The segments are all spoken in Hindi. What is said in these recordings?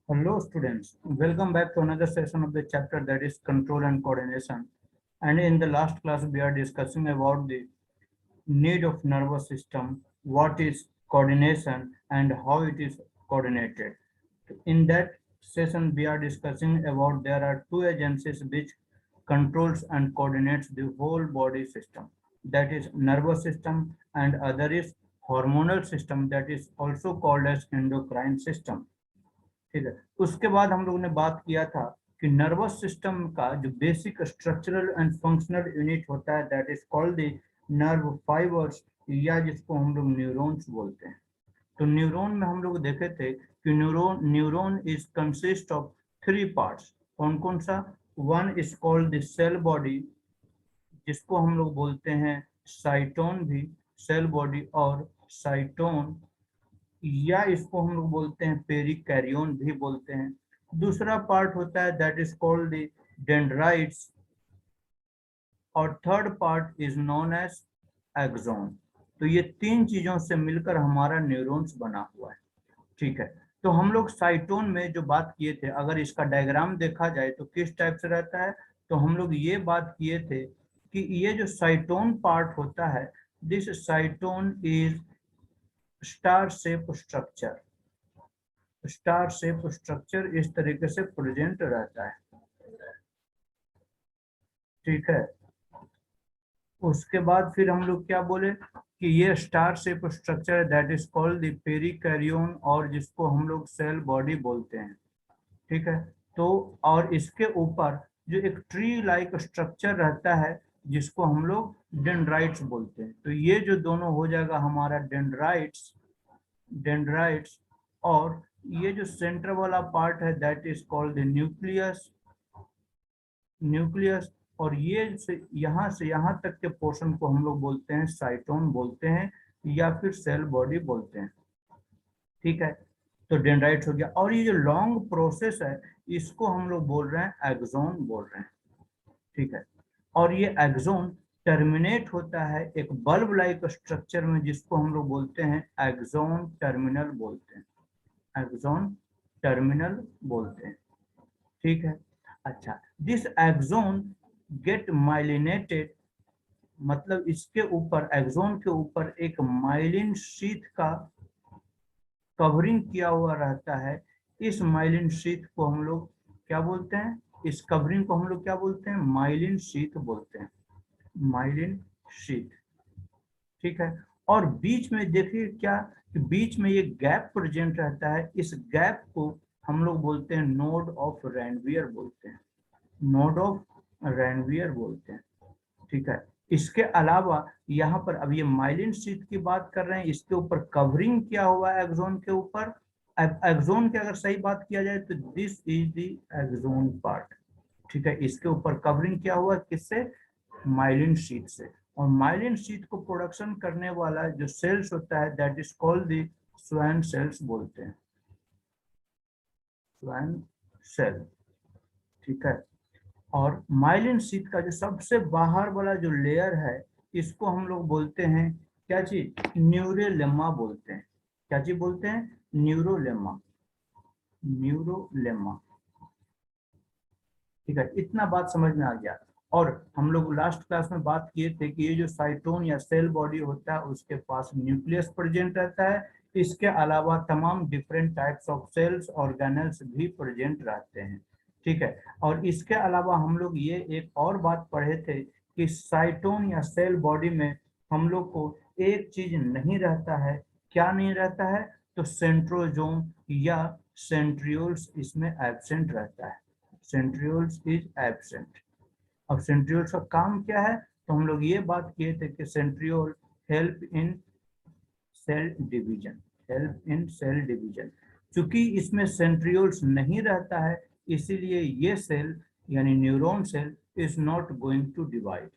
Hello students, welcome back to another session of the chapter that is control and coordination. And in the last class we are discussing about the need of nervous system, what is coordination and how it is coordinated. In that session we are discussing about there are two agencies which controls and coordinates the whole body system, that is nervous system, and other is hormonal system, that is also called as endocrine system. ठीक है। उसके बाद हम लोगों ने बात किया था कि नर्वस सिस्टम का जो basic structural and functional unit होता है that is called the nerve fibres, या जिसको हम लोग न्यूरॉन्स बोलते हैं। तो न्यूरॉन में हम लोग देखे थे कि neuron neuron is consist of three parts. कौन कौन सा? One is called the cell body, जिसको हम लोग बोलते हैं साइटोन भी, सेल बॉडी और साइटोन, या इसको हम लोग बोलते हैं पेरिकैरियोन भी बोलते हैं। दूसरा पार्ट होता है that is called the dendrites, और third part is known as axon. तो ये तीन चीजों से मिलकर हमारा न्यूरॉन्स बना हुआ है। ठीक है। तो हम लोग साइटोन में जो बात किए थे, अगर इसका डायग्राम देखा जाए तो किस टाइप से रहता है, तो हम लोग ये बात किए थे कि ये जो साइटोन पार्ट होता है, this साइटोन is star shape structure. Star shape structure इस तरीके से प्रेजेंट रहता है। ठीक है। उसके बाद फिर हम लोग क्या बोले कि ये star shape structure that is called the perikaryon, और जिसको हम लोग सेल बॉडी बोलते हैं। ठीक है। तो और इसके ऊपर जो एक ट्री लाइक स्ट्रक्चर रहता है जिसको हम लोग डेंड्राइट्स बोलते हैं। तो ये जो दोनों हो जाएगा हमारा डेंड्राइट्स, डेंड्राइट्स। और ये जो सेंटर वाला पार्ट है that is called the nucleus, nucleus. और ये से यहाँ तक के पोर्शन को हम लोग बोलते हैं साइटोन बोलते हैं, या फिर सेल बॉडी बोलते हैं। ठीक है। तो डेंड्राइट्स हो गया, और ये जो लॉन्ग प्रोसेस है इसको हम लोग बोल रहे हैं एक्सोन बोल रहे हैं। ठीक है। और ये एक्सोन टर्मिनेट होता है एक बल्ब लाइक स्ट्रक्चर में, जिसको हम लोग बोलते हैं एक्सोन टर्मिनल बोलते हैं, एक्सोन टर्मिनल बोलते हैं। ठीक है। अच्छा, दिस एक्सोन गेट माइलिनेटेड, मतलब इसके ऊपर एक्सोन के ऊपर एक माइलिन शीथ का कवरिंग किया हुआ रहता है। इस माइलिन शीथ को हम लोग क्या बोलते हैं? इस कवरिंग को हम लोग क्या बोलते हैं? माइलिन शीथ बोलते हैं, माइलिन शीथ। ठीक है। और बीच में देखिए क्या, कि बीच में ये गैप प्रेजेंट रहता है। इस गैप को हम लोग बोलते हैं नोड ऑफ रैनवियर बोलते हैं, नोड ऑफ रैनवियर बोलते हैं। ठीक है। इसके अलावा यहाँ पर अब ये माइलिन शीथ की बात कर रहे हैं, इसके ऊपर कवरिंग किया हुआ है एक्सोन के ऊपर। एक्सोन की अगर सही बात किया जाए तो this is the axon part. ठीक है। इसके ऊपर कवरिंग किया हुआ है किससे? माइलिन शीथ से। और माइलिन शीथ को प्रोडक्शन करने वाला जो सेल्स होता है that is called the Schwann cells बोलते हैं, स्वैन सेल। ठीक है। और माइलिन शीथ का जो सबसे बाहर वाला जो लेयर है इसको हम लोग बोलते हैं क्या चीज? न्यूरोलेमा बोलते हैं। क्या चीज बोलते हैं? न्यूरोलेमा, न्यूरोलेमा। ठीक है। इतना बात समझ में आ गया। और हम लोग लास्ट क्लास में बात किए थे कि ये जो साइटोन या सेल बॉडी होता है उसके पास न्यूक्लियस प्रेजेंट रहता है। इसके अलावा तमाम different types of cells organelles भी प्रेजेंट रहते हैं। ठीक है। और इसके अलावा हम लोग ये एक और बात पढ़े थे कि साइटोन या सेल बॉडी में हम लोग को एक चीज नहीं रहता है। क्या नहीं रहता है? तो सेंट्रोजोम या सेंट्रियोल्स इसमें एब्सेंट रहता है, सेंट्रियोल्स इज एब्सेंट। अब सेंट्रियोल्स का काम क्या है? तो हम लोग ये बात किए थे कि centriole help in cell division, help in cell division. चूंकि इसमें सेंट्रियोल्स नहीं रहता है इसीलिए ये सेल यानी neuron cell is not going to divide.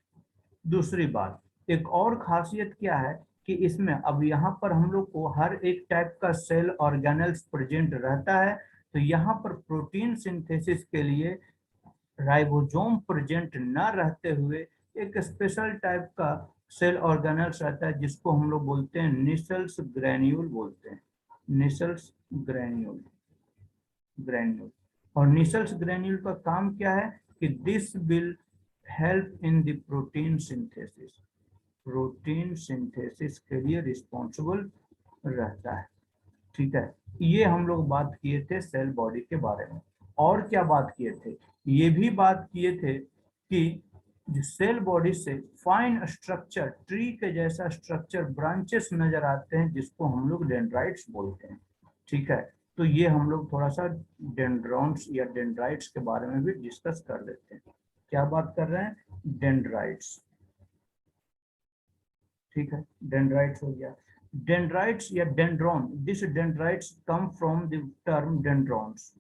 दूसरी बात, एक और खासियत क्या है कि इसमें अब यहाँ पर हम लोग को हर एक टाइप का सेल ऑर्गेनल्स प्रेजेंट रहता है। तो यहाँ पर प्रोटीन सिंथेसिस के लिए राइबोसोम प्रेजेंट न रहते हुए एक स्पेशल टाइप का सेल ऑर्गेनल्स रहता है जिसको हम लोग बोलते हैं निसल्स ग्रैन्यूल बोलते हैं, निसल्स ग्रैन्यूल। ग्रैन्यूल। और निसल्स ग्रैन्यूल का काम क्या है कि this will help in the protein synthesis, protein synthesis के लिए रिस्पॉन्सिबल रहता है। ठीक है, ये हम लोग बात किए थे सेल बॉडी के बारे में। और क्या बात किए थे, ये भी बात किए थे कि जो सेल बॉडी से फाइन स्ट्रक्चर, ट्री के जैसा स्ट्रक्चर, ब्रांचेस नजर आते हैं जिसको हम लोग डेंड्राइट्स बोलते हैं। ठीक है, तो ये हम लोग थोड़ा सा डेंड्रॉन्स या डेंड्राइट्स के बारे में भी डिस्कस कर लेते हैं। क्या बात कर रहे हैं, डेंड्राइट्स। ठीक है, डेंड्राइट्स हो गया। डेंड्राइट्स या dendron, this dendrites come from the term dendrons,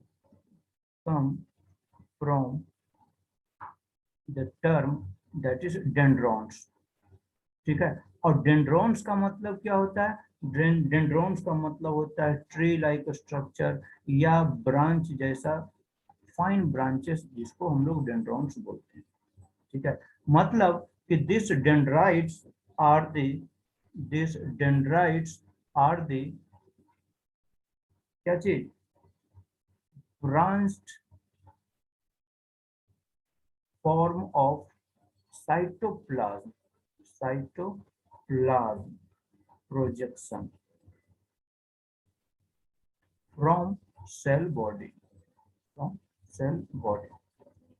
come from the term that is dendrons. ठीक है, और डेंड्रॉन्स का मतलब क्या होता है, डेंड्रॉन्स का मतलब होता है ट्री लाइक स्ट्रक्चर या ब्रांच जैसा फाइन ब्रांचेस, जिसको हम लोग डेंड्रॉन्स बोलते हैं। ठीक है, मतलब कि this dendrites are the, this dendrites are the क्या चीज, branched form of cytoplasm, cytoplasm projection from cell body, from cell body.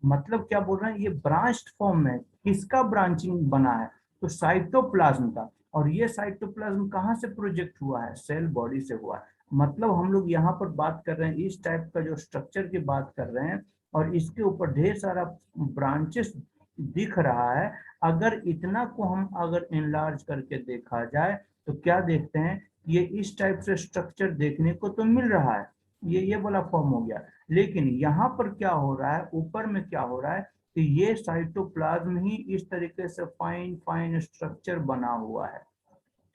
मतलब क्या बोल रहे हैं, ये ब्रांच्ड फॉर्म में किसका ब्रांचिंग बना है, तो साइटोप्लाज्म का। और ये साइटोप्लाज्म कहाँ से प्रोजेक्ट हुआ है, सेल बॉडी से हुआ है। मतलब हम लोग यहाँ पर बात कर रहे हैं इस टाइप का जो स्ट्रक्चर की बात कर रहे हैं, और इसके ऊपर ढेर सारा ब्रांचेस दिख रहा है। अगर इतना को हम अगर इनलार्ज करके देखा जाए तो क्या देखते हैं, ये इस टाइप से स्ट्रक्चर देखने को तो मिल रहा है, ये वाला फॉर्म हो गया। लेकिन यहाँ पर क्या हो रहा है, ऊपर में क्या हो रहा है कि ये साइटोप्लाज्म ही इस तरीके से फाइन फाइन स्ट्रक्चर बना हुआ है।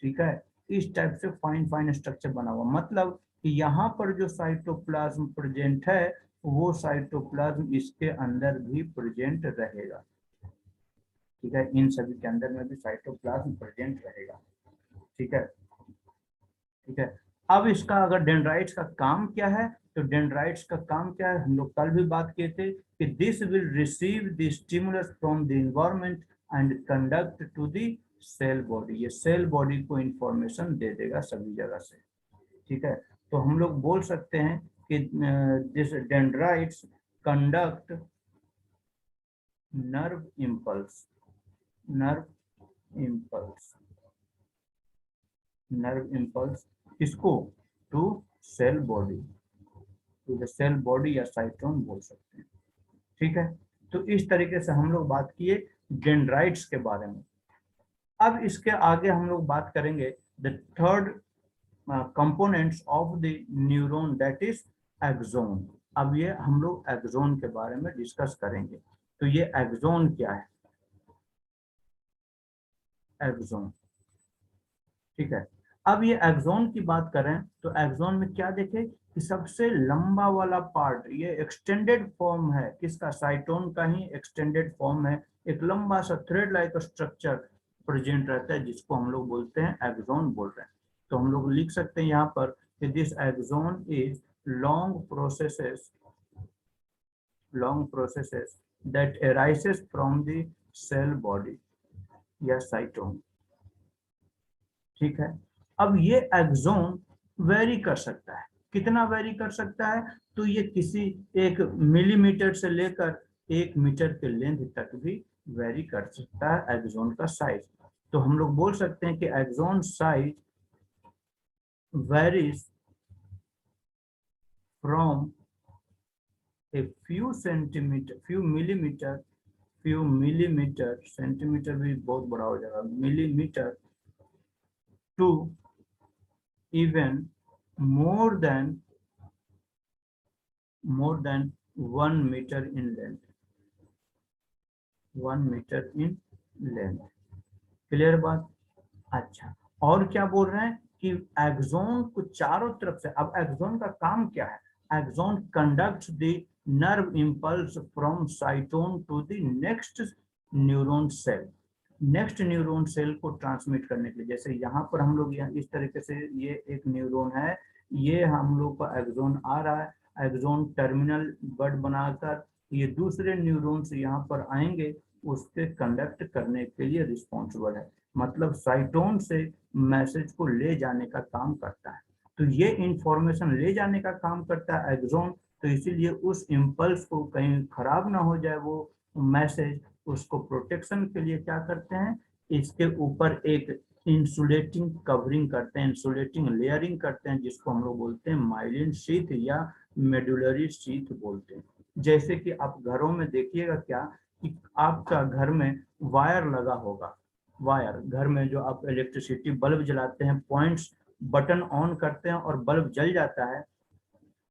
ठीक है, इस टाइप से फाइन फाइन स्ट्रक्चर बना हुआ, मतलब कि यहाँ पर जो साइटोप्लाज्म प्रेजेंट है वो साइटोप्लाज्म इसके अंदर भी प्रेजेंट रहेगा। ठीक है, इन सभी के अंदर में भी साइटोप्लाज्म प्रेजेंट रहेगा। ठीक है, ठीक है। अब इसका अगर डेंड्राइट्स का काम क्या है, तो डेंड्राइट्स का काम क्या है, हम लोग कल भी बात किए थे कि this will receive the stimulus from the environment and conduct to the cell body. ये सेल बॉडी को इंफॉर्मेशन दे देगा सभी जगह से। ठीक है, तो हम लोग बोल सकते हैं कि this dendrites conduct nerve impulse, nerve impulse, nerve impulse किसको, to cell body, to the cell body या साइटोन बोल सकते हैं। ठीक है, तो इस तरीके से हम लोग बात किए डेंड्राइट्स के बारे में। अब इसके आगे हम लोग बात करेंगे the third components of the neuron that is axon. अब ये हम लोग एक्सोन के बारे में डिस्कस करेंगे। तो ये एक्सोन क्या है, एक्सोन। ठीक है, अब ये एक्सोन की बात करें तो एक्सोन में क्या देखें कि सबसे लंबा वाला पार्ट, ये एक्सटेंडेड फॉर्म है किसका, साइटोन का ही एक्सटेंडेड फॉर्म है। एक लंबा सा थ्रेड लाइक स्ट्रक्चर प्रेजेंट रहता है जिसको हम लोग बोलते हैं एक्सोन बोल रहे हैं। तो हम लोग लिख सकते हैं यहाँ पर कि this axon is long processes, long processes that arises from the cell body या साइटोन। ठीक है, अब ये एक्सोन वेरी कर सकता है, कितना वेरी कर सकता है, तो ये किसी 1 मिलीमीटर से लेकर 1 मीटर के लेंथ तक भी वेरी कर सकता है एक्सोन का साइज। तो हम लोग बोल सकते हैं कि axon size varies from a few centimetre, few millimetre, centimetre भी बहुत बड़ा हो जाएगा, millimetre to even more than 1 meter in length, 1 meter in length। Clear बात। अच्छा, और क्या बोल रहे हैं कि एक्सोन को चारों तरफ से, अब एक्सोन का काम क्या है, axon conducts the nerve impulse from cyton to the next neuron cell, next neuron cell को ट्रांसमिट करने के लिए। जैसे यहाँ पर हम लोग यहाँ इस तरीके से, ये एक न्यूरॉन है, ये हम लोग का एक्सोन आ रहा है, एक्सोन टर्मिनल बड बनाकर ये दूसरे न्यूरॉन्स यहाँ पर आएंगे, उसके कंडक्ट करने के लिए रिस्पॉन्सिबल है। मतलब साइटोन से मैसेज को ले जाने का काम करता है। तो ये इंफॉर्मेशन ले जाने का काम करता है एक्सोन, तो इसीलिए उस इम्पल्स को कहीं खराब ना हो जाए वो मैसेज, उसको प्रोटेक्शन के लिए क्या करते हैं, इसके ऊपर एक इंसुलेटिंग कवरिंग करते हैं, इंसुलेटिंग लेयरिंग करते हैं, जिसको हम लोग बोलते हैं माइलिन शीथ या मेडुलरी शीथ बोलते हैं। जैसे कि आप घरों में देखिएगा क्या कि आपका घर में वायर लगा होगा, वायर घर में जो आप इलेक्ट्रिसिटी बल्ब जलाते हैं, पॉइंट्स बटन ऑन करते हैं और बल्ब जल जाता है,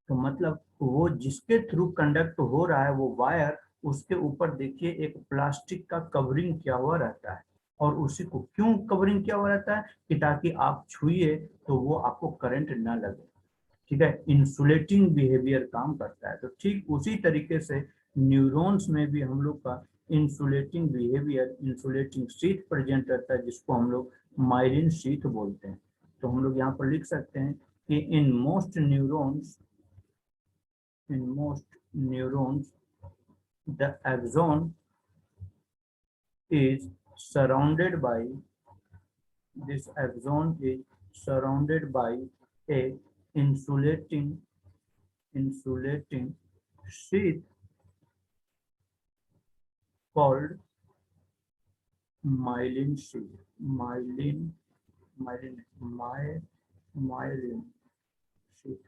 तो मतलब वो जिसके थ्रू कंडक्ट हो रहा है वो वायर, उसके ऊपर देखिए एक प्लास्टिक का कवरिंग किया हुआ रहता है। और उसी को क्यों कवरिंग किया हुआ रहता है कि ताकि आप छुइए तो वो आपको करंट ना लगे। ठीक है, इंसुलेटिंग बिहेवियर काम करता है। तो ठीक उसी तरीके से न्यूरॉन्स में भी हम लोग का insulating behaviour, insulating sheath present रहता है, जिसको हम लोग माइलिन शीथ बोलते हैं। तो हम लोग यहाँ पर लिख सकते हैं कि in most neurons, the axon is surrounded by, this axon is surrounded by a insulating sheath called myelin sheath. Myelin sheath।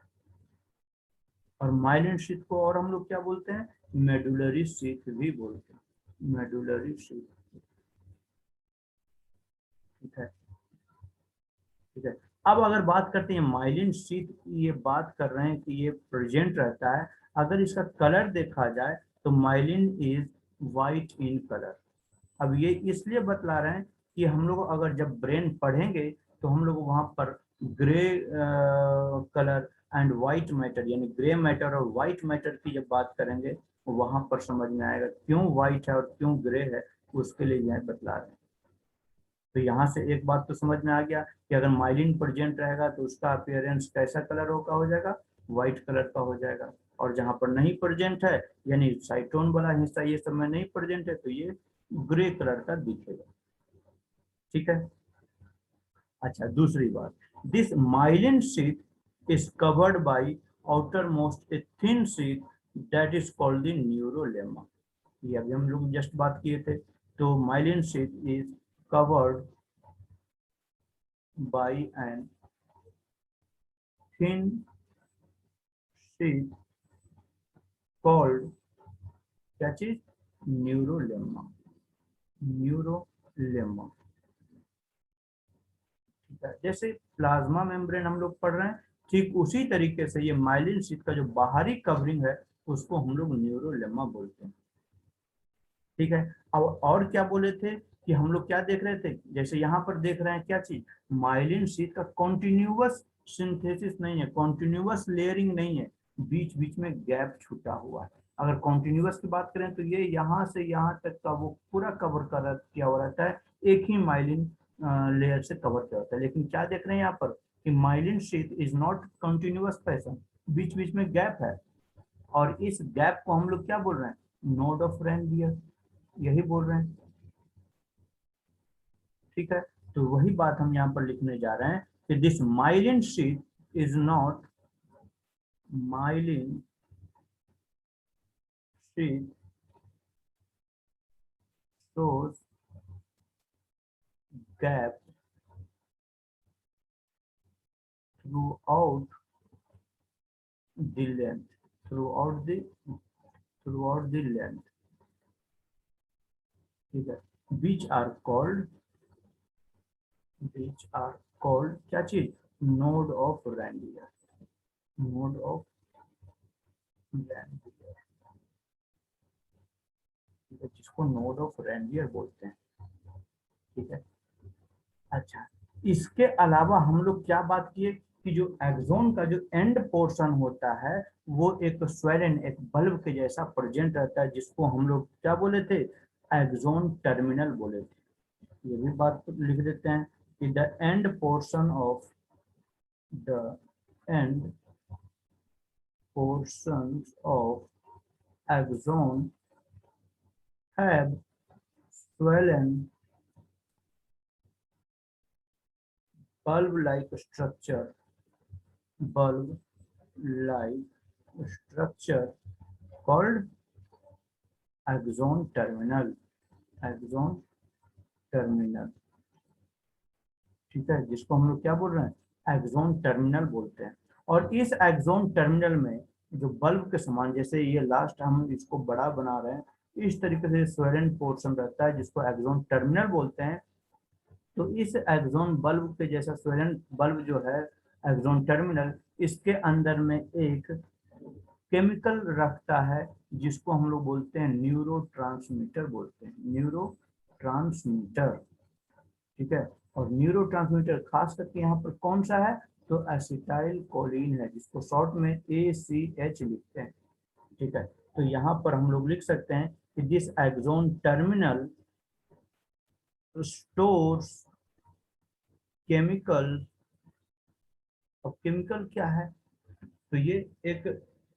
और माइलिन शीथ को और हम लोग क्या बोलते हैं, मेडुलरी शीथ भी बोलते हैं, मेडुलरी शीथ। ठीक है, ठीक है। अब अगर बात करते हैं माइलिन शीथ की, ये बात कर रहे हैं कि ये प्रेजेंट रहता है। अगर इसका कलर देखा जाए तो myelin is white in colour. अब ये इसलिए बतला रहे हैं कि हम लोग अगर जब ब्रेन पढ़ेंगे तो हम लोग वहां पर grey colour and white matter, यानी ग्रे मैटर और व्हाइट मैटर की जब बात करेंगे तो वहां पर समझ में आएगा क्यों व्हाइट है और क्यों ग्रे है, उसके लिए यह बतला रहे हैं। तो यहाँ से एक बात तो समझ में आ गया कि अगर माइलिन प्रेजेंट रहेगा तो उसका अपीयरेंस कैसा कलर का हो जाएगा, व्हाइट कलर का हो जाएगा। और जहां पर नहीं प्रेजेंट है, यानी साइटोन वाला हिस्सा ये सब में नहीं प्रेजेंट है, तो ये ग्रे कलर का दिखेगा। ठीक है। अच्छा, दूसरी बात, this myelin sheath is covered by outer most a thin sheath that is called the न्यूरोलेमा। ये अभी हम लोग जस्ट बात किए थे। तो myelin sheath is covered by an thin sheath called, क्या चीज, न्यूरोलेमा, न्यूरोलेमा। जैसे प्लाज्मा मेम्ब्रेन हम लोग पढ़ रहे हैं, ठीक उसी तरीके से ये माइलिन शीथ का जो बाहरी कवरिंग है उसको हम लोग न्यूरोलेमा बोलते हैं। ठीक है। अब और क्या बोले थे कि हम लोग क्या देख रहे थे, जैसे यहाँ पर देख रहे हैं क्या चीज, माइलिन शीथ का कॉन्टिन्यूअस सिंथेसिस नहीं है, कॉन्टिन्यूअस लेयरिंग नहीं है, बीच बीच में गैप छूटा हुआ है। अगर कॉन्टिन्यूअस की बात करें तो ये यहाँ से यहाँ तक का वो पूरा कवर कर किया हुआ रहता है, एक ही माइलिन लेयर से कवर किया होता है। लेकिन क्या देख रहे हैं यहाँ पर कि myelin sheath is not continuous fashion, बीच बीच में गैप है। और इस गैप को हम लोग क्या बोल रहे हैं, नोड ऑफ रेनवियर, यही बोल रहे हैं। ठीक है। तो वही बात हम यहाँ पर लिखने जा रहे हैं कि this myelin sheath is not, myelin sheath shows gap throughout the length, throughout the throughout the length। ठीक है, which are called, which are called क्या चीज, node of Ranvier, node of Ranvier, जिसको नोड ऑफ रेनवियर बोलते हैं। ठीक है। अच्छा, इसके अलावा हम लोग क्या बात किए कि जो एक्सोन का जो एंड पोर्शन होता है वो एक स्वेलन, एक बल्ब के जैसा प्रेजेंट रहता है, जिसको हम लोग क्या बोले थे, एक्सोन टर्मिनल बोले थे। ये भी बात लिख देते हैं कि the end portion of, the end portions of axon have swollen bulb-like structure, bulb-like structure called axon terminal, axon terminal। ठीक है, जिसको हम लोग क्या बोल रहे हैं, एक्सोन टर्मिनल बोलते हैं। और इस एक्सोन टर्मिनल में जो बल्ब के समान, जैसे ये लास्ट हम इसको बड़ा बना रहे हैं, इस तरीके से स्वेलन पोर्शन रहता है जिसको एक्सोन टर्मिनल बोलते हैं। तो इस एक्सोन बल्ब के जैसा स्वेलन बल्ब जो है एक्सोन टर्मिनल, इसके अंदर में एक केमिकल रखता है जिसको हम लोग बोलते हैं न्यूरोट्रांसमीटर बोलते हैं, न्यूरोट्रांसमीटर। ठीक है, और न्यूरोट्रांसमीटर खास करके यहाँ पर कौन सा है, तो एसिटाइल कोलिन है, जिसको शॉर्ट में ACH लिखते हैं। ठीक है, तो यहाँ पर हम लोग लिख सकते हैं कि this axon terminal stores chemical. और केमिकल क्या है, तो ये एक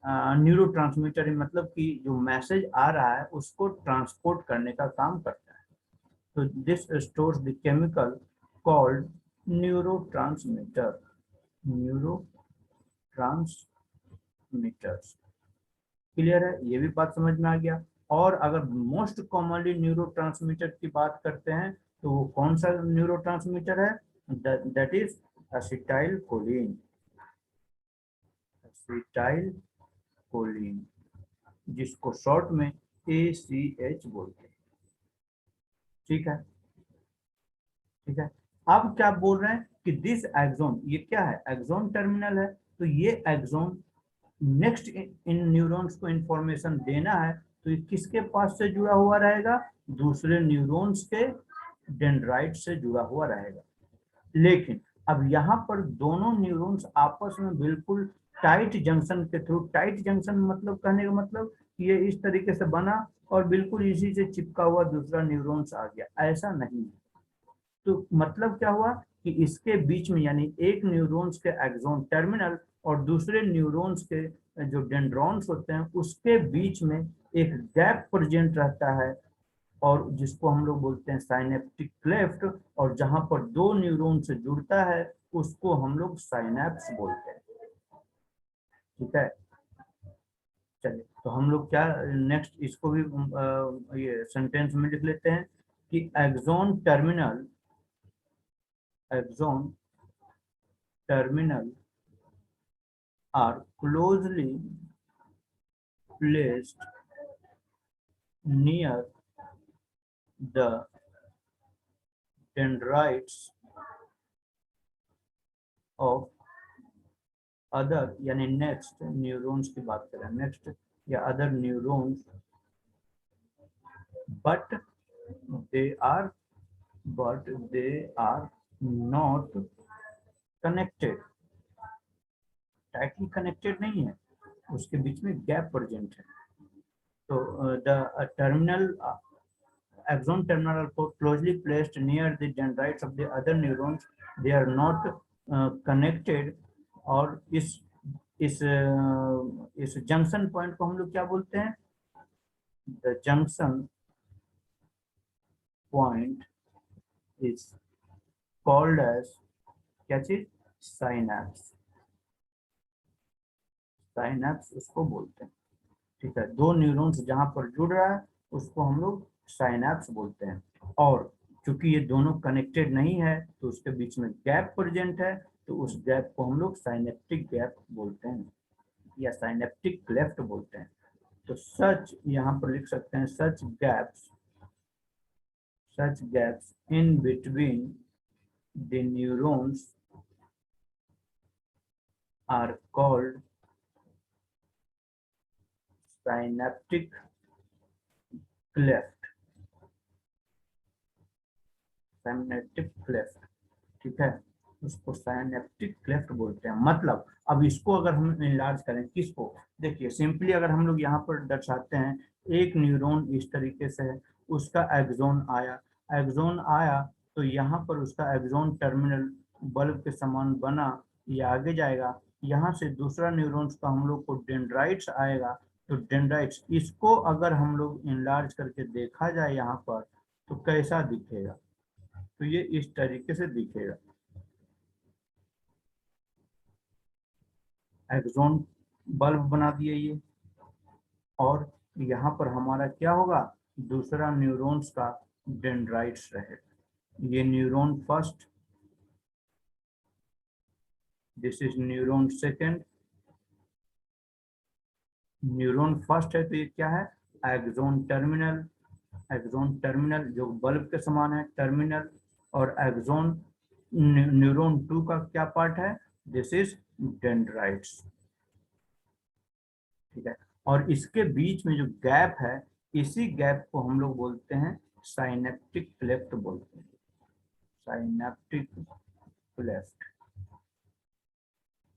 न्यूरोट्रांसमीटर है, मतलब कि जो मैसेज आ रहा है उसको ट्रांसपोर्ट करने का काम करता है। तो this stores the chemical called neurotransmitter, neurotransmitters. Clear है, ये भी बात समझ में आ गया। और अगर मोस्ट कॉमनली न्यूरोट्रांसमीटर की बात करते हैं तो वो कौन सा न्यूरोट्रांसमीटर है, that is acetyl choline, acetyl choline, जिसको शॉर्ट में ACH बोलते हैं। ठीक है, ठीक है। अब क्या बोल रहे हैं कि दिस एक्सोन, ये क्या है, एक्सोन टर्मिनल है। तो ये एक्सोन नेक्स्ट इन न्यूरॉन्स को इंफॉर्मेशन देना है, तो ये किसके पास से जुड़ा हुआ रहेगा, दूसरे न्यूरॉन्स के डेंड्राइट से जुड़ा हुआ रहेगा। लेकिन अब यहाँ पर दोनों न्यूरॉन्स आपस में बिल्कुल टाइट जंक्शन के थ्रू, टाइट जंक्शन मतलब कहने का मतलब ये इस तरीके से बना और बिल्कुल इसी से चिपका हुआ दूसरा न्यूरॉन्स आ गया, ऐसा नहीं है। तो मतलब क्या हुआ कि इसके बीच में, यानी एक न्यूरॉन्स के एक्सोन टर्मिनल और दूसरे न्यूरॉन्स के जो डेंड्रॉन्स होते हैं उसके बीच में एक गैप प्रेजेंट रहता है, और जिसको हम लोग बोलते हैं साइनेप्टिक क्लेफ्ट। और जहां पर दो न्यूरॉन से जुड़ता है उसको हम लोग साइनेप्स बोलते हैं। ठीक है, चलिए तो हम लोग क्या नेक्स्ट इसको भी ये सेंटेंस में लिख लेते हैं कि axon terminal, axon terminal are closely placed near the dendrites of other, यानी नेक्स्ट न्यूरॉन्स की बात करें, नेक्स्ट या other neurons, but they are not connected, tightly connected नहीं है, उसके बीच में गैप प्रेजेंट है। तो the terminal axon terminal are closely placed near the dendrites of the other neurons, they are not connected। और इस जंक्शन पॉइंट को हम लोग क्या बोलते हैं, the junction point is called as, क्या चीज, साइनैप्स, साइनैप्स उसको बोलते हैं। ठीक है, दो न्यूरॉन्स जहां पर जुड़ रहा है उसको हम लोग साइनैप्स बोलते हैं। और चूंकि ये दोनों कनेक्टेड नहीं है तो उसके बीच में गैप प्रेजेंट है, तो उस गैप को हम लोग साइनेप्टिक गैप बोलते हैं या साइनेप्टिक क्लेफ्ट बोलते हैं। तो सच यहाँ पर लिख सकते हैं, such gaps in between the neurons are called synaptic cleft, synaptic cleft. ठीक है, उसको साइनेप्टिक क्लेफ्ट बोलते हैं। मतलब अब इसको अगर हम इनलार्ज करें, किसको, देखिए सिंपली अगर हम लोग यहाँ पर दर्शाते हैं, एक न्यूरॉन इस तरीके से है, उसका एक्सोन आया तो यहाँ पर उसका एक्सोन टर्मिनल बल्ब के समान बना, ये आगे जाएगा यहाँ से दूसरा न्यूरॉन्स का हम लोग को डेंड्राइट्स आएगा। तो डेंड्राइट्स, इसको अगर हम लोग इनलार्ज करके देखा जाए यहाँ पर तो कैसा दिखेगा, तो ये इस तरीके से दिखेगा। एक्सोन बल्ब बना दिए ये, और यहाँ पर हमारा क्या होगा, दूसरा न्यूरॉन्स का डेंड्राइट्स रहेगा। ये neuron first, this is neuron second. Neuron first है तो ये क्या है, एक्सोन टर्मिनल। एक्सोन टर्मिनल जो बल्ब के समान है, टर्मिनल। और एक्सोन न्यूरॉन टू का क्या पार्ट है, दिस इज डेंड्राइट्स। ठीक है, और इसके बीच में जो गैप है, इसी गैप को हम लोग बोलते हैं साइनेप्टिक क्लेफ्ट बोलते हैं, साइनेप्टिक क्लेफ्ट।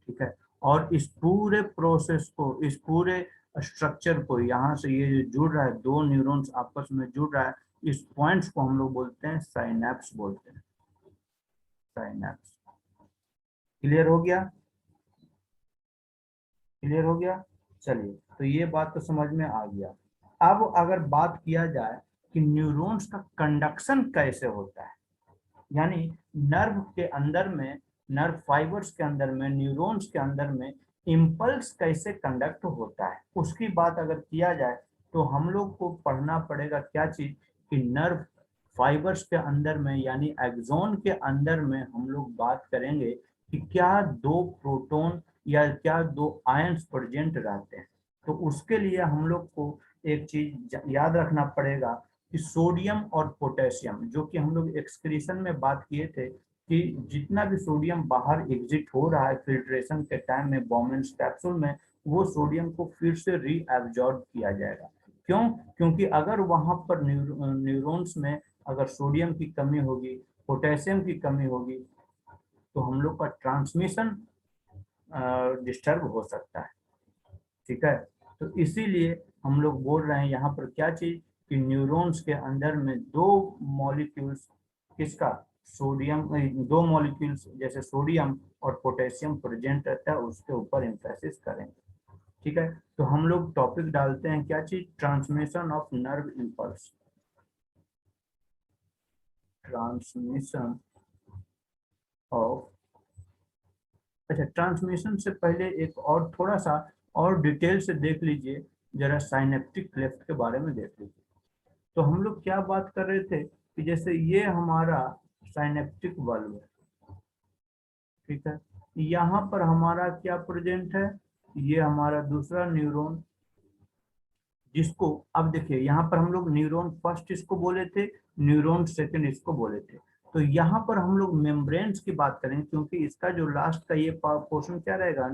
ठीक है, और इस पूरे प्रोसेस को, इस पूरे स्ट्रक्चर को, यहाँ से ये जो जुड़ रहा है, दो न्यूरॉन्स आपस में जुड़ रहा है, इस पॉइंट्स को हम लोग बोलते हैं साइनैप्स बोलते हैं, साइनैप्स। क्लियर हो गया, क्लियर हो गया। चलिए, तो ये बात तो समझ में आ गया। अब अगर बात किया जाए कि न्यूरॉन्स का कंडक्शन कैसे होता है, यानी नर्व के अंदर में, नर्व फाइबर्स के अंदर में, न्यूरॉन्स के अंदर में इम्पल्स कैसे कंडक्ट होता है, उसकी बात अगर किया जाए तो हम लोग को पढ़ना पड़ेगा क्या चीज, कि नर्व फाइबर्स के अंदर में यानी एक्सोन के अंदर में हम लोग बात करेंगे कि क्या दो प्रोटॉन या क्या दो आयंस प्रेजेंट रहते हैं। तो उसके लिए हम लोग को एक चीज याद रखना पड़ेगा कि सोडियम और पोटेशियम, जो कि हम लोग एक्सक्रीशन में बात किए थे कि जितना भी सोडियम बाहर एग्जिट हो रहा है फिल्ट्रेशन के टाइम में बॉमेंस कैप्सूल में, वो सोडियम को फिर से रीअब्जॉर्ब किया जाएगा। क्यों, क्योंकि अगर वहां पर न्यूरॉन्स में अगर सोडियम की कमी होगी, पोटेशियम की कमी होगी, तो हम लोग का ट्रांसमिशन डिस्टर्ब हो सकता है। ठीक है, तो इसीलिए हम लोग बोल रहे हैं यहाँ पर क्या चीज, कि न्यूरॉन्स के अंदर में दो मॉलिक्यूल्स, किसका, सोडियम, दो मॉलिक्यूल्स जैसे सोडियम और पोटेशियम प्रेजेंट रहता है, उसके ऊपर एम्फेसिस करेंगे। ठीक है, तो हम लोग टॉपिक डालते हैं क्या चीज, transmission of nerve impulse, transmission of. अच्छा, ट्रांसमिशन से पहले एक और थोड़ा सा और डिटेल से देख लीजिए, जरा साइनेप्टिक क्लेफ्ट के बारे में देख लीजिए। तो हम लोग क्या बात कर रहे थे कि जैसे ये हमारा साइनेप्टिक बल्ब है, ठीक है, यहाँ पर हमारा क्या प्रेजेंट है, ये हमारा दूसरा न्यूरॉन, जिसको अब देखिए यहाँ पर हम लोग न्यूरॉन फर्स्ट इसको बोले थे, न्यूरॉन सेकंड इसको बोले थे। तो यहाँ पर हम लोग मेम्ब्रेन्स की बात करें, क्योंकि इसका जो लास्ट का ये पोर्शन क्या रहेगा,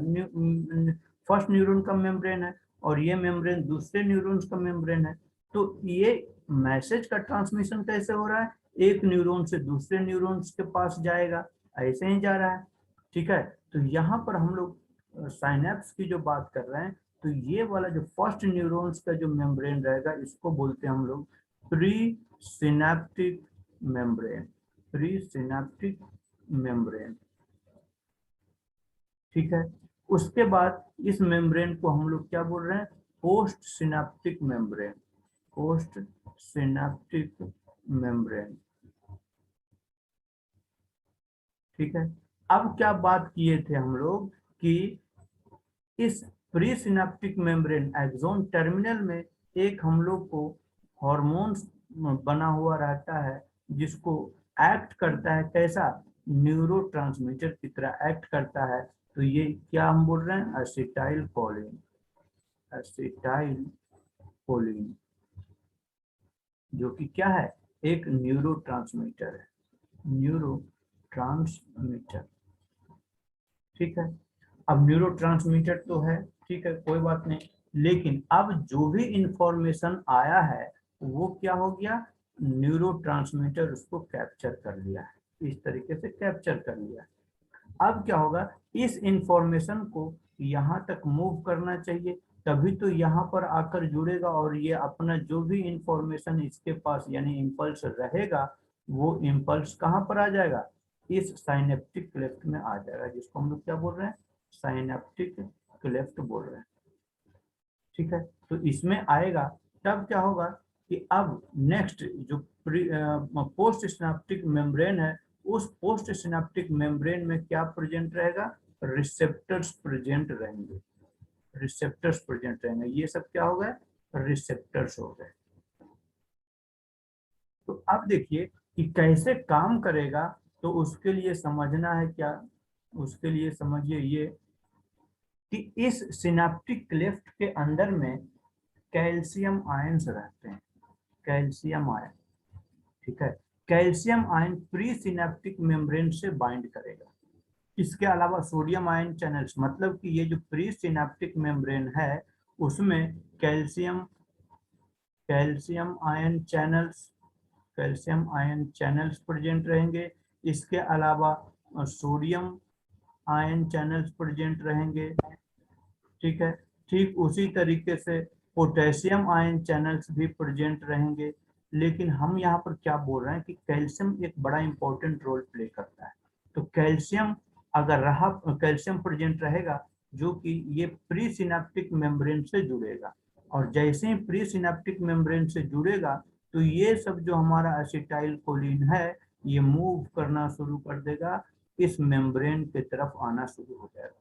फर्स्ट न्यूरॉन का मेम्ब्रेन है और ये मेम्ब्रेन दूसरे न्यूरॉन्स का मेम्ब्रेन है। तो ये मैसेज का ट्रांसमिशन कैसे हो रहा है, एक न्यूरॉन से दूसरे न्यूरॉन्स के पास जाएगा, ऐसे ही जा रहा है। ठीक है, तो यहाँ पर हम लोग साइनेप्स की जो बात कर रहे हैं, तो ये वाला जो फर्स्ट न्यूरॉन्स का जो मेम्ब्रेन रहेगा, इसको बोलते हैं हम लोग pre synaptic membrane, pre synaptic membrane. ठीक है, उसके बाद इस मेम्ब्रेन को हम लोग क्या बोल रहे हैं, post synaptic membrane, post synaptic membrane. ठीक है, अब क्या बात किए थे हम लोग कि इस pre synaptic membrane axon terminal में एक हम लोग को हार्मोन्स बना हुआ रहता है, जिसको एक्ट करता है कैसा, न्यूरोट्रांसमीटर की तरह एक्ट करता है। तो ये क्या हम बोल रहे हैं, एसिटाइल कोलिन, एसिटाइल कोलिन, जो कि क्या है, एक न्यूरोट्रांसमीटर है, न्यूरोट्रांसमीटर। ठीक है, अब न्यूरोट्रांसमीटर तो है, ठीक है, कोई बात नहीं, लेकिन अब जो भी इंफॉर्मेशन आया है वो क्या हो गया, न्यूरोट्रांसमीटर उसको कैप्चर कर लिया है, इस तरीके से कैप्चर कर लिया है। अब क्या होगा, इस इंफॉर्मेशन को यहाँ तक मूव करना चाहिए, तभी तो यहाँ पर आकर जुड़ेगा, और ये अपना जो भी इंफॉर्मेशन इसके पास यानी इम्पल्स रहेगा, वो इम्पल्स कहाँ पर आ जाएगा, इस साइनेप्टिक क्लेफ्ट में आ जाएगा, जिसको हम लोग क्या बोल रहे हैं, साइनेप्टिक क्लेफ्ट बोल रहे हैं। ठीक है, तो इसमें आएगा तब क्या होगा कि अब नेक्स्ट जो पोस्ट सिनेप्टिक मेम्ब्रेन है, उस पोस्ट सिनेप्टिक मेम्ब्रेन में क्या प्रेजेंट रहेगा, रिसेप्टर्स प्रेजेंट रहेंगे, रिसेप्टर्स प्रेजेंट रहेंगे। ये सब क्या हो गए, रिसेप्टर्स हो गए। तो अब देखिए कि कैसे काम करेगा, तो उसके लिए समझना है क्या, उसके लिए समझिए ये कि इस सिनेप्टिक क्लेफ्ट के अंदर में कैल्शियम आयंस रहते हैं, कैल्शियम आयन। ठीक है, calcium ion pre synaptic membrane से बाइंड करेगा। इसके अलावा सोडियम आयन चैनल्स, मतलब कि ये जो प्री सिनेप्टिक मेम्ब्रेन है उसमें calcium calcium ion channels calcium ion channels present रहेंगे। इसके अलावा सोडियम आयन चैनल्स प्रेजेंट रहेंगे। ठीक है, ठीक उसी तरीके से पोटेशियम आयन चैनल्स भी प्रेजेंट रहेंगे। लेकिन हम यहाँ पर क्या बोल रहे हैं कि कैल्शियम एक बड़ा इंपॉर्टेंट रोल प्ले करता है। तो कैल्शियम अगर रहा, कैल्शियम प्रेजेंट रहेगा जो कि ये प्री सिनेप्टिक मेम्ब्रेन से जुड़ेगा, और जैसे ही प्री सिनेप्टिक मेम्ब्रेन से जुड़ेगा तो ये सब जो हमारा एसिटाइल कोलिन है ये मूव करना शुरू कर देगा, इस मेम्ब्रेन की तरफ आना शुरू हो जाएगा।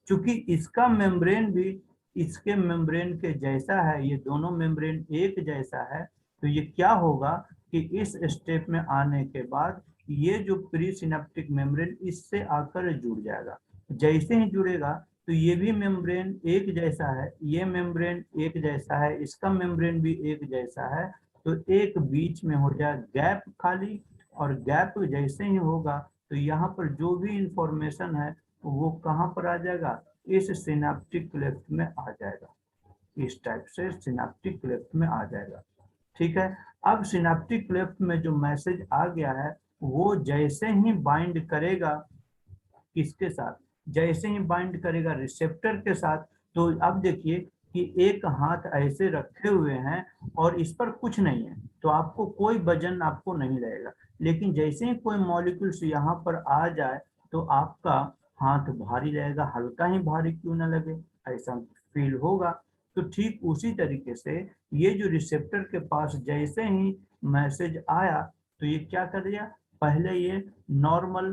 क्योंकि इसका मेम्ब्रेन भी इसके मेम्ब्रेन के जैसा है, ये दोनों मेम्ब्रेन एक जैसा है, तो ये क्या होगा कि इस स्टेप में आने के बाद ये जो प्री सिनेप्टिक मेम्ब्रेन इससे आकर जुड़ जाएगा। जैसे ही जुड़ेगा तो ये भी मेम्ब्रेन एक जैसा है, ये मेम्ब्रेन एक जैसा है, इसका मेम्ब्रेन भी एक जैसा है, तो एक बीच में हो जाए गैप खाली, और गैप जैसे ही होगा तो यहाँ पर जो भी इंफॉर्मेशन है वो कहाँ पर आ जाएगा, इस सिनेप्टिक क्लेफ्ट में आ जाएगा, इस टाइप से सिनेप्टिक क्लेफ्ट में आ जाएगा। ठीक है, अब सिनेप्टिक क्लेफ्ट में जो मैसेज आ गया है वो जैसे ही बाइंड करेगा किसके साथ, जैसे ही बाइंड करेगा रिसेप्टर के साथ, तो अब देखिए कि एक हाथ ऐसे रखे हुए हैं और इस पर कुछ नहीं है, तो आपको कोई वजन आपको नहीं लगेगा। लेकिन जैसे ही कोई मॉलिक्यूल्स यहाँ पर आ जाए तो आपका हाथ भारी रहेगा, हल्का ही भारी क्यों ना लगे, ऐसा फील होगा। तो ठीक उसी तरीके से ये जो रिसेप्टर के पास जैसे ही मैसेज आया तो ये क्या कर दिया, पहले ये नॉर्मल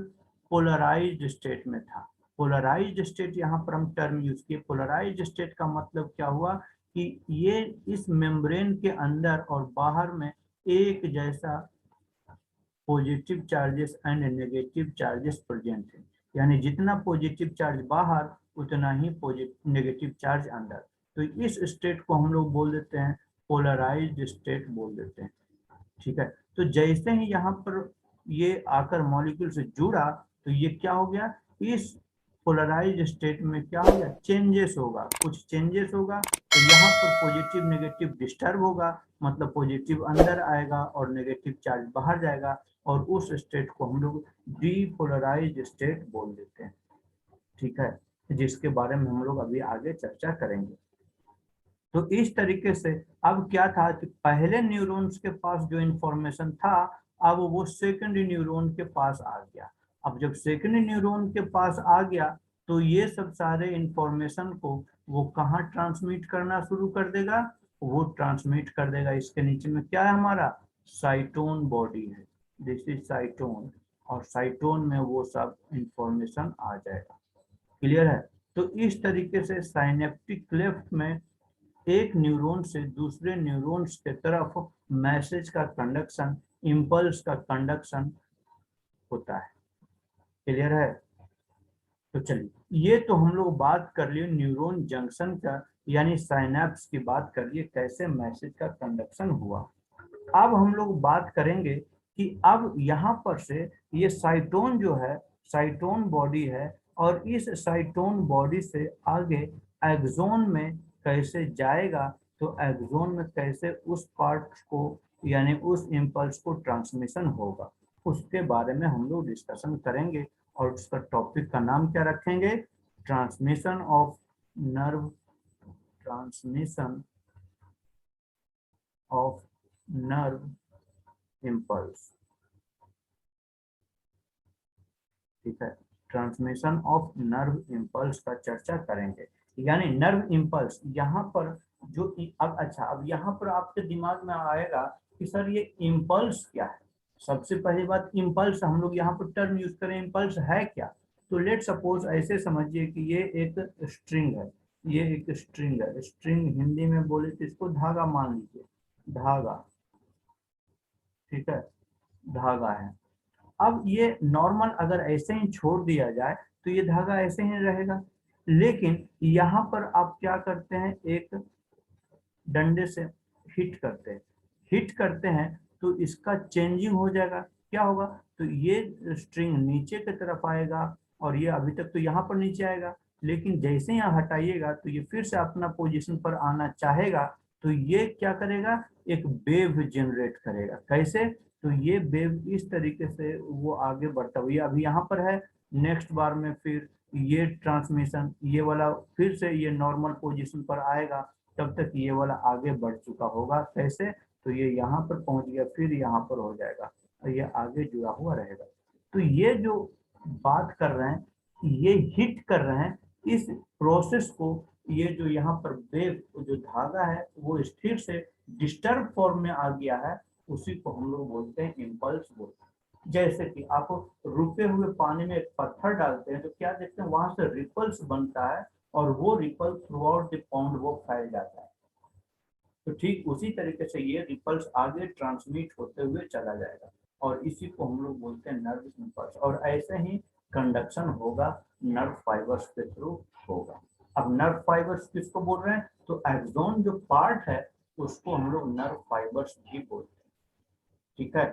पोलराइज्ड स्टेट में था। पोलराइज्ड स्टेट यहाँ पर हम टर्म यूज किए, पोलराइज्ड स्टेट का मतलब क्या हुआ कि ये इस मेम्ब्रेन के अंदर और बाहर में एक जैसा positive charges and negative charges present है, यानी जितना पॉजिटिव चार्ज बाहर उतना ही नेगेटिव चार्ज अंदर। तो इस स्टेट को हम लोग बोल देते हैं पोलराइज्ड स्टेट बोल देते हैं। ठीक है, तो जैसे ही यहाँ पर ये आकर मॉलिक्यूल से जुड़ा तो ये क्या हो गया, इस पोलराइज स्टेट में क्या हो गया, चेंजेस होगा, कुछ चेंजेस होगा। तो यहाँ पर पॉजिटिव नेगेटिव डिस्टर्ब होगा, मतलब पॉजिटिव अंदर आएगा और नेगेटिव चार्ज बाहर जाएगा, और उस स्टेट को हम लोग डीपोलराइज स्टेट बोल देते हैं। ठीक है, जिसके बारे में हम लोग अभी आगे चर्चा करेंगे। तो इस तरीके से अब क्या था कि पहले न्यूरॉन्स के पास जो इंफॉर्मेशन था अब वो सेकंड न्यूरॉन के पास आ गया। अब जब सेकंड न्यूरॉन के पास आ गया तो ये सब सारे इंफॉर्मेशन को वो कहाँ ट्रांसमिट करना शुरू कर देगा, वो ट्रांसमिट कर देगा, इसके नीचे में क्या है हमारा साइटोन बॉडी है, दिस इज साइटोन, और साइटोन में वो सब इंफॉर्मेशन आ जाएगा। क्लियर है, तो इस तरीके से साइनेप्टिक क्लेफ्ट में एक न्यूरॉन से दूसरे न्यूरॉन्स के तरफ मैसेज का कंडक्शन, इंपल्स का कंडक्शन होता है। क्लियर है, तो चलिए ये तो हम लोग बात कर लिए न्यूरॉन जंक्शन का, यानी साइनेप्स की बात कर लिए कैसे मैसेज का कंडक्शन हुआ। अब हम लोग बात करेंगे कि अब यहाँ पर से ये साइटोन जो है, साइटोन बॉडी है, और इस साइटोन बॉडी से आगे एक्सोन में कैसे जाएगा, तो एक्सोन में कैसे उस पार्ट को यानी उस इम्पल्स को ट्रांसमिशन होगा, उसके बारे में हम लोग डिस्कशन करेंगे। और उसका टॉपिक का नाम क्या रखेंगे, transmission of nerve, transmission of nerve impulse. ठीक है, ट्रांसमिशन ऑफ नर्व इम्पल्स का चर्चा करेंगे। यानी नर्व इम्पल्स यहाँ पर जो अब अच्छा, अब यहाँ पर आपके दिमाग में आएगा कि सर ये इम्पल्स क्या है। सबसे पहली बात, इम्पल्स हम लोग यहाँ पर टर्म यूज करें, इम्पल्स है क्या। तो लेट सपोज ऐसे समझिए कि ये एक स्ट्रिंग है, ये एक स्ट्रिंग है। स्ट्रिंग हिंदी में बोले तो इसको धागा मान लीजिए, धागा, ठीक है, धागा है। अब ये नॉर्मल अगर ऐसे ही छोड़ दिया जाए तो ये धागा ऐसे ही रहेगा, लेकिन यहाँ पर आप क्या करते हैं, एक डंडे से हिट करते हैं, हिट करते हैं तो इसका चेंजिंग हो जाएगा। क्या होगा, तो ये स्ट्रिंग नीचे की तरफ आएगा और ये अभी तक तो यहाँ पर नीचे आएगा, लेकिन जैसे ही यहाँ हटाइएगा तो ये फिर से अपना पोजीशन पर आना चाहेगा। तो ये क्या करेगा, एक वेव जनरेट करेगा। कैसे, तो ये वेव इस तरीके से वो आगे बढ़ता हुआ, ये अभी यहाँ पर है, नेक्स्ट बार में फिर ये ट्रांसमिशन, ये वाला फिर से ये नॉर्मल पोजीशन पर आएगा, तब तक ये वाला आगे बढ़ चुका होगा। कैसे, तो ये यहाँ पर पहुंच गया, फिर यहाँ पर हो जाएगा और ये आगे जुड़ा हुआ रहेगा। तो ये जो बात कर रहे हैं, ये हिट कर रहे हैं, इस प्रोसेस को, ये जो यहाँ पर वेव जो धागा है वो स्थिर से डिस्टर्ब फॉर्म में आ गया है, उसी को हम लोग बोलते हैं इम्पल्स बोलते हैं। जैसे कि आप रुके हुए पानी में एक पत्थर डालते हैं तो क्या देखते हैं, वहां से रिपल्स बनता है और वो ripple through out the pond वो फैल जाता है। तो ठीक उसी तरीके से ये रिपल्स आगे ट्रांसमिट होते हुए चला जाएगा और इसी को हम लोग बोलते हैं नर्व इम्पल्स। और ऐसे ही कंडक्शन होगा, नर्व फाइबर्स के थ्रू होगा। अब नर्व फाइबर्स किसको बोल रहे हैं, तो एक्सोन जो पार्ट है उसको हम लोग नर्व फाइबर्स भी बोलते हैं, ठीक है।